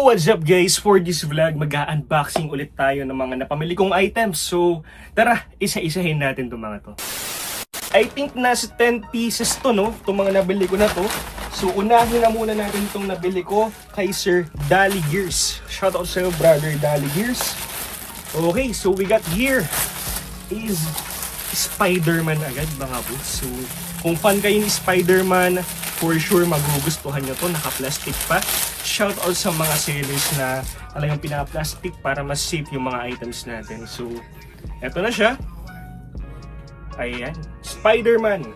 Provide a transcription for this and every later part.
What's up guys? For this vlog, mag-unboxing ulit tayo ng mga napamili kong items. So, tara, isa-isahin natin itong mga to. I think nasa 10 pieces to, no? Itong mga nabili ko na to. So, unahin na muna natin itong nabili ko kay Sir Dali Gears. Shoutout sa iyo, brother Dali Gears. Okay, so we got here is Spider-Man agad, mga boss. So, kung fan kayo ni Spider-Man, for sure magugustuhan nyo to. Naka-plastic pa. Shoutout sa mga sellers na talagang pinaka-plastic para mas safe yung mga items natin. So, eto na siya. Ayan. Spider-Man.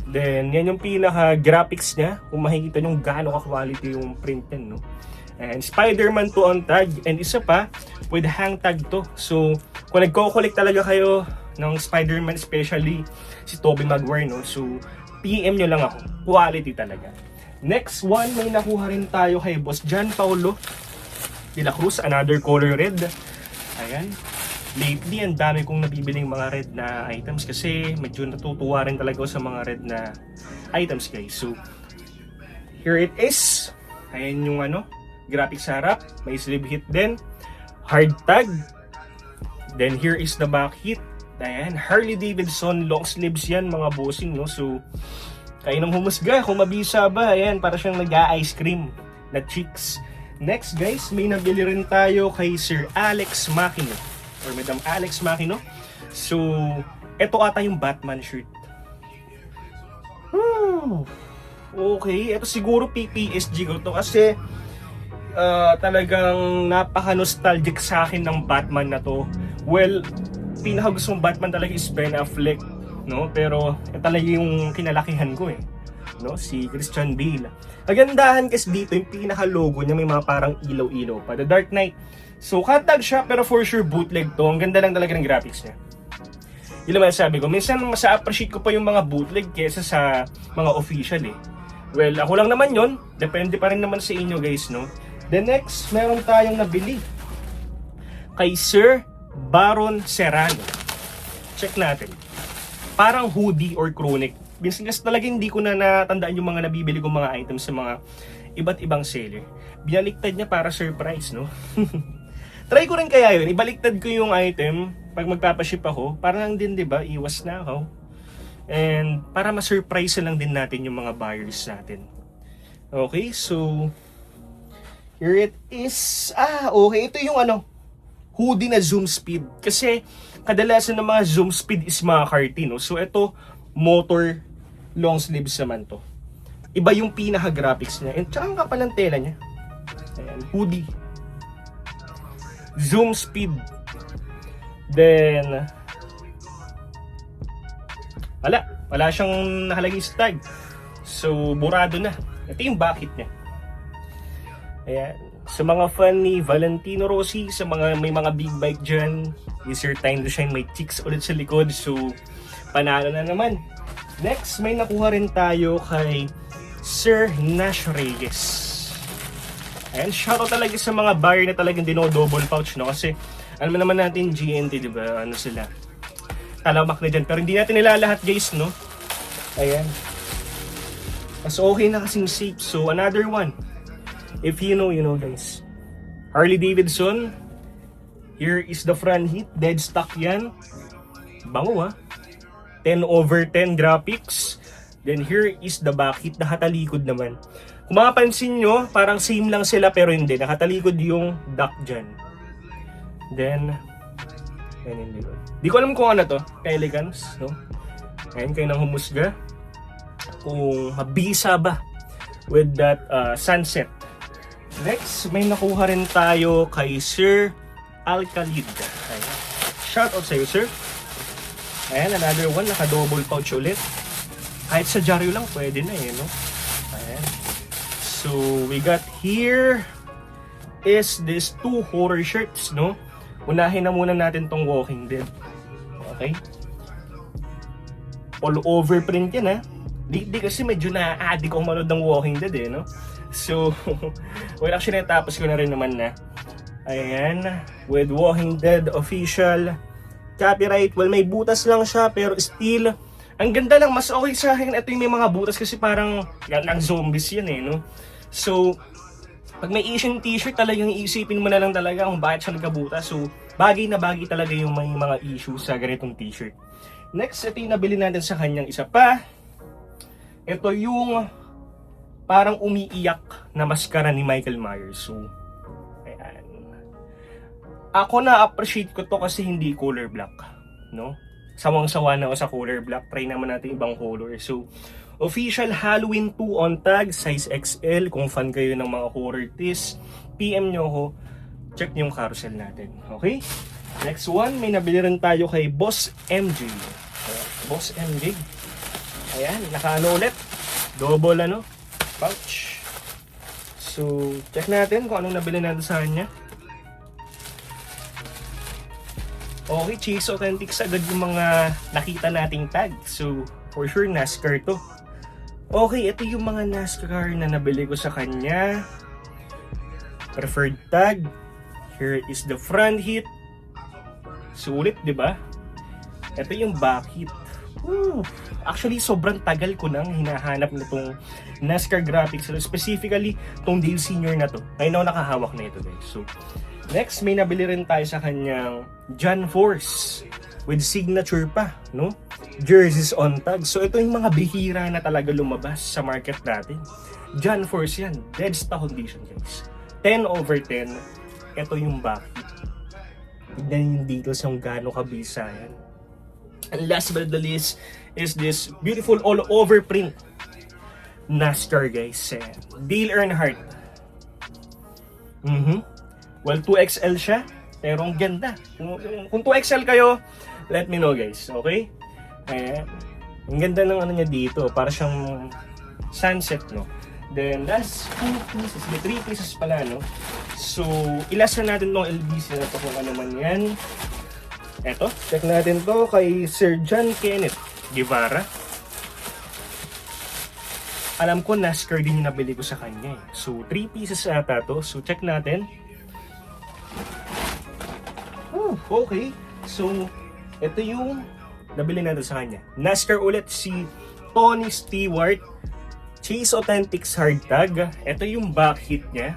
Then, yan yung pinaka-graphics niya. Kung makikita nyo gaano ka-quality yung print yan, no? And Spider-Man to on tag. And isa pa, with hang tag to. So, kung nagko-collect talaga kayo ng Spider-Man, especially si Tobey Maguire, no? So, PM nyo lang ako. Quality talaga. Next one, may nakuha rin tayo kay Boss John Paulo de la Cruz. Another color red. Ayan. Lately, ang dami kong nabibiling mga red na items kasi medyo natutuwa rin talaga ako sa mga red na items, guys. So, here it is. Ayan yung graphics sa harap. May sleeve hit din. Hard tag. Then, here is the back hit. Ayan, Harley Davidson, long sleeves yan mga bossing, no? So, kayo nang humusga kung mabisa ba. Ayan, para siyang nag-ice cream na cheeks. Next guys, may nabili rin tayo kay Sir Alex Makino or Madam Alex Makino. So, eto ata yung Batman shirt. Okay, eto siguro PPSG ko to kasi talagang napaka-nostalgic sa akin ng Batman na to. Well, pinaka-gustong Batman talaga is Ben Affleck, no? Pero talaga yung kinalakihan ko no? Si Christian Bale. Kagandahan kasi dito yung pinaka-logo niya may mga parang ilaw-ilaw pa. The Dark Knight. So, hotdog siya pero for sure bootleg to. Ang ganda lang talaga ng graphics niya. Yun naman sabi ko. Minsan mas appreciate ko pa yung mga bootleg kesa sa mga official Well, ako lang naman yon. Depende pa rin naman sa inyo guys, no? The next, meron tayong nabili kay Sir Baron Serrano. Check natin. Parang hoodie or chronic. Minsan talaga hindi ko na natandaan yung mga nabibili kong mga items sa mga iba't ibang seller. Binaliktad niya para surprise, no? Try ko rin kaya yun. Ibaliktad ko yung item pag magpapaship ako. Para lang din, di ba? Iwas na ako. And para ma-surprise lang din natin yung mga buyers natin. Okay, so here it is. Okay. Ito yung hoodie na zoom speed. Kasi kadalasan ng mga zoom speed is mga carty, no? So ito, motor long sleeves naman to. Iba yung pinaka-graphics niya. And tsaka ang kapal ng tela niya. Ayan, hoodie. Zoom speed. Then, wala siyang nakalagay sa tag. So, burado na. Ito yung bakit niya. Ayan. Sa mga fan ni Valentino Rossi, sa mga may mga big bike dyan, is your time to shine. May chicks ulit sa likod. So, panalo na naman. Next, may nakuha rin tayo kay Sir Nash Reyes. Ayan, shoutout talaga sa mga buyer na talagang dino-double pouch, no? Kasi, alam naman natin, GNT, di ba? Sila? Talamak na dyan. Pero hindi natin nila lahat, guys, no? Ayan. Mas okay na kasing safe. So, another one. If you know, you know, guys. Harley Davidson. Here is the front hit. Dead stock yan. Bango, 10/10 graphics. Then here is the back hit. Nakatalikod naman. Kung mapapansin nyo, parang same lang sila pero hindi. Nakatalikod yung duck dyan. Then, di ko alam kung ano to. Elegance, no? Ayan, kayo nang humusga. Kung mabisa ba with that sunset. Next, may nakuha rin tayo kay Sir Alcalid. Ayan. Shout out sa iyo, sir. Ayan, another one. Naka-double pouch ulit. Kahit sa dyaryo lang, pwede na no? Ayan. So, we got here is this 2 horror shirts, no? Unahin na muna natin tong Walking Dead. Okay? All over print yan, Di kasi medyo na-addict ako manood ng Walking Dead, no? So, well, actually, natapos ko na rin naman na. Ayan, with Walking Dead official copyright. Well, may butas lang siya, pero still, ang ganda lang. Mas okay sa akin ito yung may mga butas kasi parang ang zombies yan no? So, Pag may Asian t-shirt, talagang iisipin mo na lang talaga kung bakit siya nagkabutas. So, bagay na bagay talaga yung may mga issues sa ganitong t-shirt. Next, ito yung nabili natin sa kanyang isa pa. Ito yung parang umiiyak na maskara ni Michael Myers. So, ayan. Ako na-appreciate ko to kasi hindi color black. No? Sawang-sawa na ako sa color black. Try naman natin ibang color. So, official Halloween 2 on tag, size XL. Kung fan kayo ng mga horror tees, PM nyo ako. Check yung carousel natin. Okay? Next one, may nabili rin tayo kay Boss MJ. Boss MJ. Ayan, nakaano ulit. Double pouch. So, check natin kung anong nabili natin sa kanya. Okay, Chase Authentics agad yung mga nakita nating tag. So, for sure, NASCAR to. Okay, ito yung mga NASCAR na nabili ko sa kanya. Preferred tag. Here is the front hit. Sulit, di ba? Ito yung back hit. Actually, sobrang tagal ko nang hinahanap na itong NASCAR graphics. Specifically, itong Dale Sr. na to. Ngayon ako nakahawak na ito, guys. So, next, may nabili rin tayo sa kanyang John Force with signature pa, no? Jerseys on tag. So, ito yung mga bihira na talaga lumabas sa market natin. John Force yan. Dead stock condition, guys. 10/10. Ito yung back. Tignan yung details yung gaano kabisa yan. And last but not the least is this beautiful all-over print NASCAR, guys. Dale Earnhardt. Well, 2XL siya. Pero ang ganda. Kung 2XL kayo, let me know, guys. Okay? Ayan. Ang ganda ng ano niya dito. Para siyang sunset, no? Then, last 2 pieces. May 3 pieces pala, no? So, ilasa natin tong LBC na to kung ano man yan. Eto, check natin to kay Sir John Kenneth Guevara. Alam ko, NASCAR din yung nabili ko sa kanya. So, 3 pieces ata to. So, check natin. Okay. So, ito yung nabili natin sa kanya. NASCAR ulit si Tony Stewart. Chase Authentics hard tag. Ito yung back hit niya.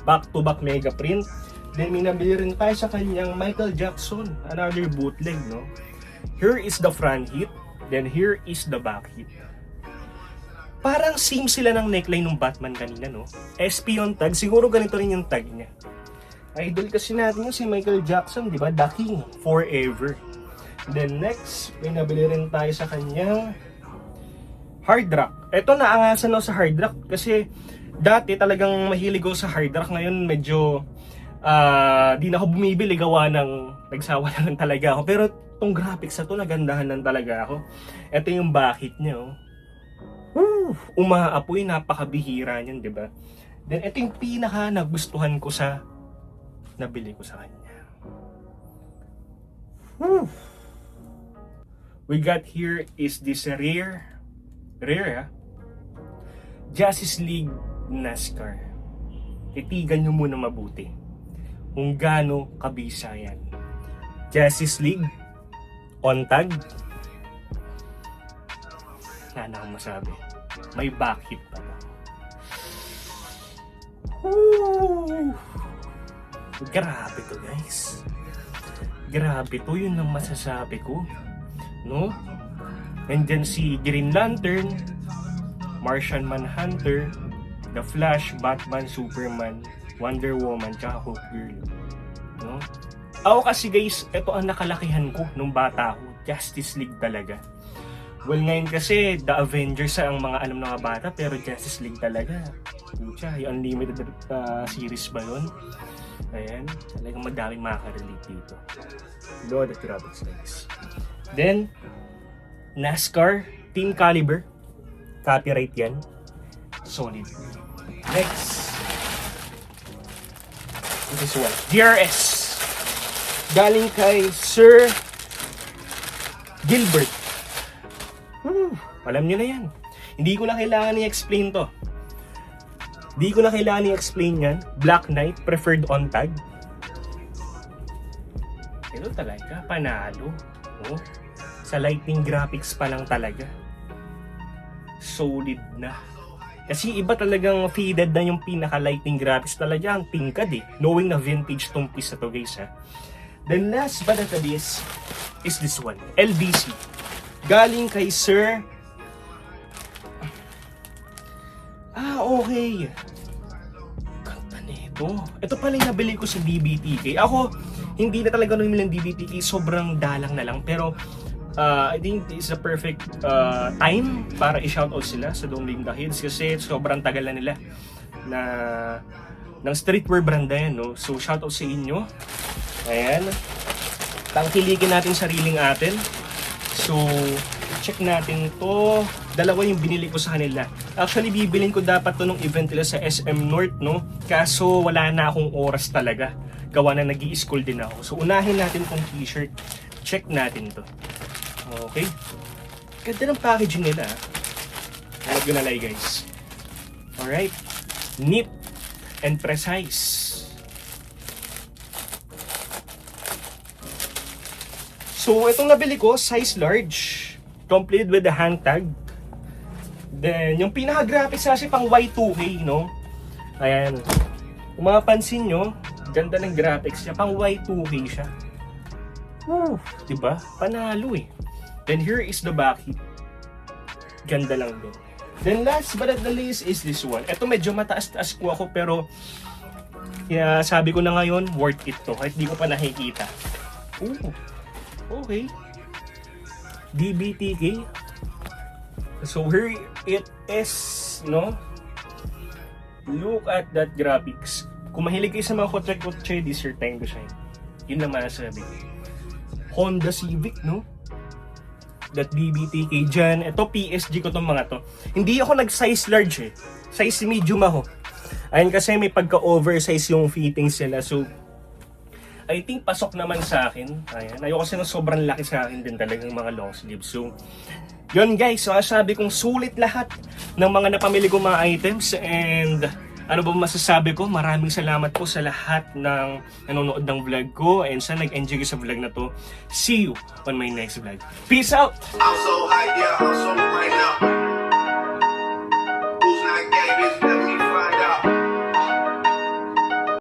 Back-to-back mega print. Then, may nabili rin tayo sa kanyang Michael Jackson. Another bootleg, no? Here is the front hit. Then, here is the back hit. Parang same sila ng neckline ng Batman kanina, no? SP on tag. Siguro ganito rin yung tag niya. Idol kasi natin yung si Michael Jackson, di ba? The King forever. Then next, may nabili rin tayo sa kanyang hard rock. Ito naangasan ako sa hard rock kasi dati talagang mahilig ako sa hard rock. Ngayon medyo di na ako bumibili gawa ng nagsawa na lang talaga ako. Pero tong graphics na to, nagandahan lang talaga ako. Ito yung bakit niya, oh. Umaapoy, napakabihira niyan, di ba? Then ito yung pinaka nagustuhan ko sa nabili ko sa kanya. We got here is this rare Justice League NASCAR. Titigan nyo muna mabuti kung gaano kabisa yan. Justice League on tag. Wala na akong masabi. May back hit pa ba? Grabe to, guys. Grabe to, yun ang masasabi ko. No? Nandyan si Green Lantern, Martian Manhunter, The Flash, Batman, Superman, Wonder Woman, tsaka Hulk Girl. No? Ako kasi, guys, ito ang nakalakihan ko nung bata ko. Justice League talaga. Well, ngayon kasi, The Avengers ang mga alam ng mga bata, pero Justice League talaga. Pucha, yung unlimited series ba yun? Ayan, talagang madaming makaka-relate dito. Lord of Graphics, guys. Then, NASCAR, Team Caliber. Copyright yan. Solid. Next. This one. DRS. Galing kay Sir Gilbert. Alam nyo na yan. Hindi ko na kailangan i-explain to. Hindi ko na kailangan i-explain yan. Black Knight, preferred on tag. Ito talaga, panalo. Oh. Sa lighting graphics pa lang talaga. Solid na. Kasi iba talagang faded na yung pinaka-lighting graphics, talagang tingkad eh. Knowing na vintage tong piece na to guys ha. Then last but not the least is this one, LBC. Galing kay Sir... okay. Kanta nito. Ito pala yung nabili ko sa DBTK. Ako, hindi na talaga nung ng DBTK, sobrang dalang na lang. Pero, I think it's a perfect time para i-shoutout sila sa Don't Blame the Kids kasi sobrang tagal na nila na ng streetwear brand na yan, no? So, shoutout sa inyo. Ayan. Tangkilikin natin sariling atin. So, check natin to. Dalawa yung binili ko sa kanila. Actually, bibilin ko dapat to nung event nila sa SM North, no? Kaso, wala na akong oras talaga. Gawa na nag-i-school din ako. So, unahin natin tong t-shirt. Check natin to. Okay. Ganda ng packaging nila. Huwag yun nalay, guys. Alright. Neat and precise. So, itong nabili ko, size large. Complete with the hang tag. Then, yung pinaka-graphics kasi pang Y2K, no? Ayan. Kung mapapansin nyo, ganda ng graphics niya. Pang Y2K siya. Woo! Diba? Panalo eh. Then here is the back. Ganda lang din. Then last but not the least is this one. Ito medyo mataas-taas ko ako pero kaya sabi ko na ngayon, worth it to. Kahit di ko pa nakikita. Ooh. Okay. DBTK. So here it is, no? Look at that graphics. Kung mahilig kayo sa mga kotse-kotse, this your time to shine. Yun lang masasabi. Honda Civic, no? That DBTK dyan. Ito, PSG ko tong mga to. Hindi ako nag-size large eh. Size medium ako. Ayun kasi may pagka-oversize yung fittings sila. So, I think pasok naman sa akin. Ayan. Ayoko kasi ng sobrang laki sa akin din talagang mga long sleeves. So, yun guys. So, sabi kong sulit lahat ng mga napamili kong mga items. And ano ba masasabi ko? Maraming salamat po sa lahat ng nanonood ng vlog ko. And sana nag-enjoy sa vlog na to. See you on my next vlog. Peace out! I'm so high, yeah, I'm so